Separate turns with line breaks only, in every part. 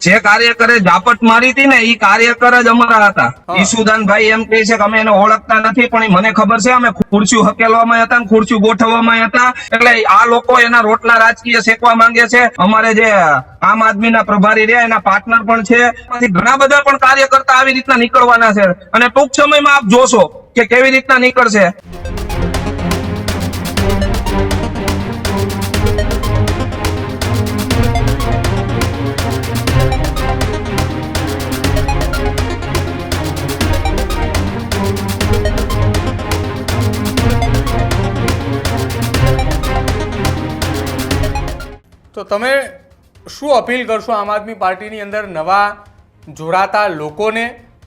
જે કાર્યકરે ઝાપટ મારી હતી ને એ કાર્યકર જ અમારા હતા. ઈસુદાનભાઈ એમ કહે છે કે અમે એને ઓળખતા નથી, પણ મને ખબર છે અમે ખુરશીઓ હકેલવામાં હતા ને ખુરશીઓ ગોઠવવામાં હતા. એટલે આ લોકો એના રોટલા રાજકીય શેકવા માંગે છે. અમારે જે આમ આદમીના પ્રભારી રહ્યા એના પાર્ટનર પણ છે. ઘણા બધા પણ કાર્યકર્તા આવી રીતના નીકળવાના છે અને ટૂંક સમયમાં આપ જોશો કે કેવી રીતના નીકળશે.
તો તમે શું અપીલ કરશો આમ આદમી પાર્ટીની અંદર નવા જોડાતા લોકોને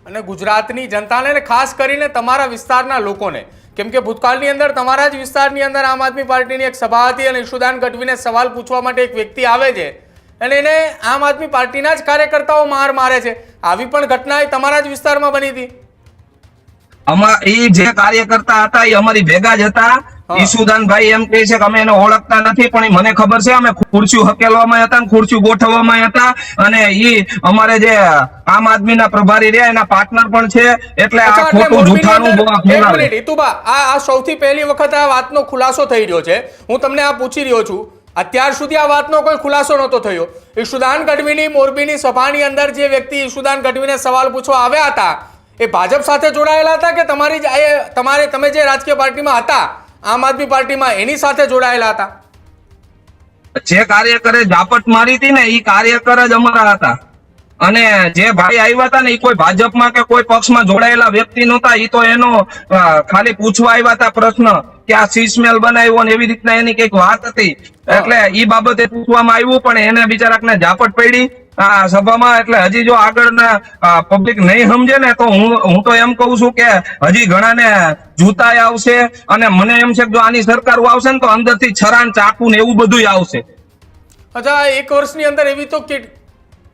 અને ગુજરાતની જનતાને અને ખાસ કરીને તમારા વિસ્તારના લોકોને? કેમ કે ભૂતકાળની અંદર તમારા જ વિસ્તારની અંદર આમ આદમી પાર્ટીની એક સભા હતી અને ઈશુદાન ગઢવીને સવાલ પૂછવા માટે એક વ્યક્તિ આવે છે અને એને આમ આદમી પાર્ટીના જ કાર્યકર્તાઓ મારે છે. આવી પણ ઘટના તમારા જ વિસ્તારમાં બની હતી?
એ જે કાર્યકર્તા હતા એ અમારી ભેગા જ હતા. ઈસુદાનભાઈ એમ કહે છે કે અમે એને ઓળખતા નથી, પણ મને ખબર છે અમે ખુરશીઓ હકેલવામાં હતા ને ખુરશીઓ ગોઠવવામાં હતા. અને એ અમારે જે આમ આદમીના પ્રભારી રહ્યા એના પાર્ટનર પણ છે. એટલે આ ખોટું જૂઠાણું
હિતુબા, આ સૌથી પહેલી વખત આ વાતનો ખુલાસો થઈ રહ્યો છે. હું તમને આ પૂછી રહ્યો છું, અત્યાર સુધી આ વાતનો કોઈ ખુલાસો નહોતો થયો. ઈશુદાન ગઢવીની મોરબીની સભાની અંદર જે વ્યક્તિ ઈશુદાન ગઢવીને સવાલ પૂછવા આવ્યા હતા એ ભાજપ સાથે જોડાયેલા હતા કે તમે જે રાજકીય પાર્ટીમાં હતા આમ આદમી પાર્ટીમાં એની સાથે જોડાયેલા હતા?
જે કાર્યકરે ઝાપટ મારી હતી ને એ કાર્યકર જ અમારા હતા. અને જે ભાઈ આવ્યા હતા ને એ કોઈ ભાજપમાં કે કોઈ પક્ષમાં જોડાયેલા વ્યક્તિ નહોતા. એ તો એનો ખાલી પૂછવા આવ્યા હતા પ્રશ્ન કે આ સીસમેલ બનાવ્યો ને એવી રીતના એની કઈક વાત હતી. એટલે એ બાબતે પૂછવામાં આવ્યું, પણ એને બિચારાને ઝાપટ પડી આ સભામાં. એટલે હજી જો આગળના પબ્લિક નહીં સમજે ને તો હું તો એમ કહું છું કે હજી ઘણાને જૂતાય આવશે. અને મને એમ છે કે જો આની સરકાર આવશે ને તો અંદરથી છરાન ચાકુ ને એવું બધું આવશે.
અચ્છા, એક વર્ષની અંદર એવી તો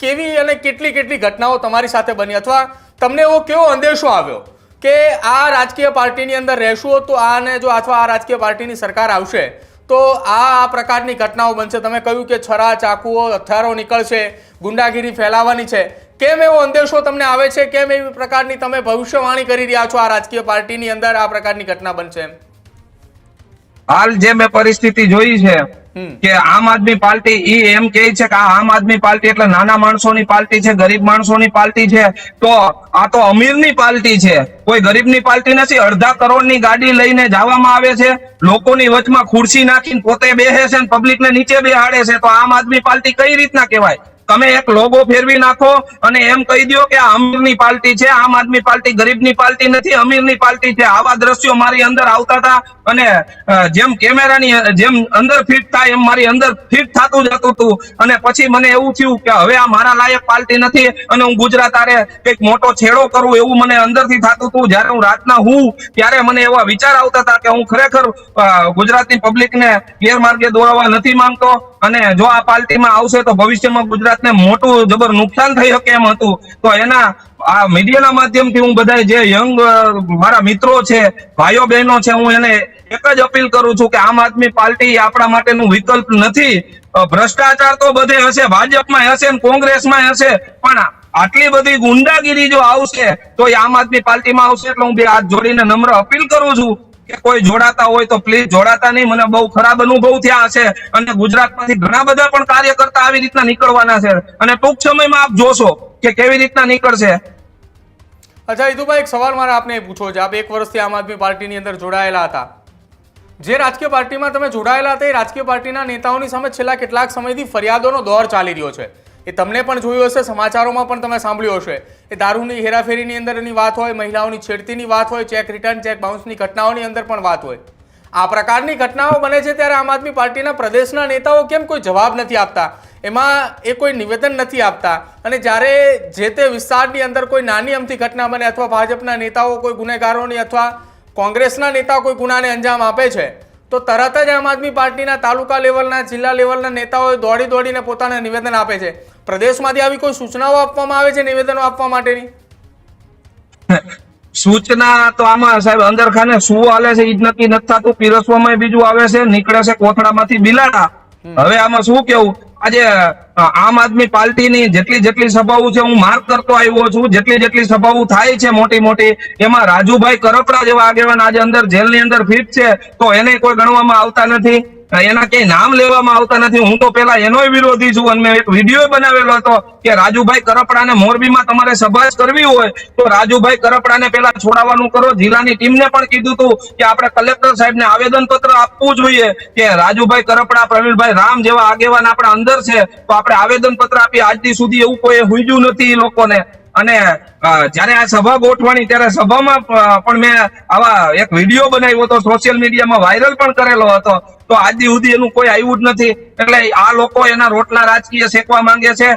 કેવી અને કેટલી ઘટનાઓ તમારી સાથે બની, અથવા તમને એવો કેવો અંદેશો આવ્યો કે આ રાજકીય પાર્ટીની અંદર રહેશું તો આને જો અથવા આ રાજકીય પાર્ટીની સરકાર આવશે તો આ પ્રકારની ઘટનાઓ બનશે? તમે કહ્યું કે છરા ચાકુઓ હથિયારો નીકળશે, ગુંડાગીરી ફેલાવાની છે. કેમ એવો અંદેશો તમને આવે છે? કેમ એવી પ્રકારની તમે ભવિષ્યવાણી કરી રહ્યા છો આ રાજકીય પાર્ટીની અંદર આ પ્રકારની ઘટના બનશે?
હાલ જે મેં પરિસ્થિતિ જોઈ છે કે આમ આદમી પાર્ટી એમ કહે છે કે આ આમ આદમી પાર્ટી એટલે નાના માણસોની પાર્ટી છે, ગરીબ માણસોની પાર્ટી છે. તો આ તો અમીરની પાર્ટી છે, કોઈ ગરીબની પાર્ટી નથી. અડધા કરોડની ગાડી લઈને જવામાં આવે છે, લોકોની વચમાં ખુરશી નાખીને પોતે બેસે છે, પબ્લિકને નીચે બેહાડે છે. તો આમ આદમી પાર્ટી કઈ રીતના કહેવાય? તમે એક લોગો ફેરવી નાખો અને એમ કહી દો કે આ અમીરની પાર્ટી છે. આમ આદમી પાર્ટી ગરીબની પાર્ટી નથી, અમીરની પાર્ટી છે. આવા દ્રશ્યો મારી અંદર આવતા હતા અને જેમ કેમેરાની જેમ અંદર ફિટ થાય એમ મારી અંદર ફિટ થતું જતું હતું. અને પછી મને એવું થયું કે હવે આ મારા લાયક પાર્ટી નથી અને હું ગુજરાત આરે કઈક મોટો છેડો કરું એવું મને અંદરથી થતું હતું. જયારે હું રાતના ત્યારે મને એવા વિચાર આવતા હતા કે હું ખરેખર ગુજરાતની પબ્લિકને ગેરમાર્ગે દોરવા નથી માંગતો. અને જો આ પાર્ટીમાં આવશે તો ભવિષ્યમાં ગુજરાતને મોટું જબર નુકસાન થઈ શકે એમ હતું. તો એના આ મીડિયાના માધ્યમથી હું બધા જે યંગ મારા મિત્રો છે, ભાઈઓ બહેનો છે, હું એને એક જ અપીલ કરું છું કે આમ આદમી પાર્ટી આપણા માટેનું વિકલ્પ નથી. ભ્રષ્ટાચાર તો બધે હશે, ભાજપમાં હશે ને કોંગ્રેસમાં હશે, પણ આટલી બધી ગુંડાગીરી જો આવશે તો એ આમ આદમી પાર્ટીમાં આવશે. એટલે હું બે હાથ જોડીને નમ્ર અપીલ કરું છું કે કોઈ જોડાતા હોય તો પ્લીઝ જોડાતા નહીં. મને બહુ ખરાબ અનુભવ થયા હશે અને ગુજરાતમાંથી ઘણા બધા પણ કાર્યકર્તા આવી રીતના નીકળવાના છે અને ટૂંક સમયમાં આપ જોશો કે કેવી રીતના નીકળશે.
અચ્છા હિતુભાઈ, એક સવાલ મારે આપને પૂછવો છે. આપ એક વર્ષથી આમ આદમી પાર્ટીની અંદર જોડાયેલા હતા. જે રાજકીય પાર્ટીમાં તમે જોડાયેલા હતા એ રાજકીય પાર્ટીના નેતાઓની સામે છેલ્લા કેટલાક સમયથી ફરિયાદોનો દોર ચાલી રહ્યો છે. એ તમને પણ જોયું હશે, સમાચારોમાં પણ તમે સાંભળ્યું હશે. એ દારૂની હેરાફેરીની અંદરની વાત હોય, મહિલાઓની છેડતીની વાત હોય, ચેક રિટર્ન ચેક બાઉન્સની ઘટનાઓની અંદર પણ વાત હોય. આ પ્રકારની ઘટનાઓ બને છે ત્યારે આમ આદમી પાર્ટીના પ્રદેશના નેતાઓ કેમ કોઈ જવાબ નથી આપતા? એમાં એ કોઈ નિવેદન નથી આપતા? અને જ્યારે જે તે વિસ્તારની અંદર કોઈ નાની અમથી ઘટના બને અથવા ભાજપના નેતાઓ કોઈ ગુનેગારોની અથવા કોંગ્રેસના નેતાઓ કોઈ ગુનાને અંજામ આપે છે તો તરત જ આમ આદમી પાર્ટીના તાલુકા લેવલના, જિલ્લા લેવલના નેતાઓ દોડીને પોતાના નિવેદન આપે છે. પ્રદેશમાંથી આવી કોઈ સૂચનાઓ આપવામાં આવે છે નિવેદનો આપવા માટેની?
સૂચના તો આમાં સાહેબ અંદર ખાને શું હાલે છે એ જ નક્કી નથી થતું. પીરસવામાં બીજું આવે છે, નીકળે છે કોથળામાંથી બિલાડા હવે આમાં શું કેવું, આજે આમ આદમી પાર્ટીની જેટલી સભાઓ છે હું માર્ક કરતો આવ્યો છું, જેટલી સભાઓ થાય છે મોટી મોટી, એમાં રાજુભાઈ કરપડા જેવા આગેવાન આજે અંદર જેલની અંદર ફિટ છે તો એને કોઈ ગણવામાં આવતા નથી, એના કઈ નામ લેવામાં આવતા નથી. હું તો પેલા એનોય વિરોધી છું અને મેં એક વિડીયો બનાવેલો હતો કે રાજુભાઈ કરપડાને મોરબીમાં તમારે સભા કરવી હોય તો રાજુભાઈ કરપડાને પેલા છોડાવવાનું કરો. જિલ્લાની ટીમને પણ કીધું હતું કે આપણે કલેક્ટર સાહેબને આવેદન પત્ર આપવું જોઈએ કે રાજુભાઈ કરપડા, પ્રવીણભાઈ રામ જેવા આગેવાન આપણા અંદર છે તો આપણે આવેદન પત્ર આપી. આજથી સુધી એવું કોઈ હુજ્યું નથી એ લોકોને. અને જયારે આ સભા ગોઠવાની ત્યારે સભામાં પણ મેં આવા એક વિડીયો બનાવ્યો હતો, સોશિયલ મીડિયામાં વાયરલ પણ કરેલો હતો, તો આજ સુધી એનું કોઈ આવ્યું જ નથી. એટલે આ લોકો એના રોટલા રાજકીય શેકવા માંગે છે.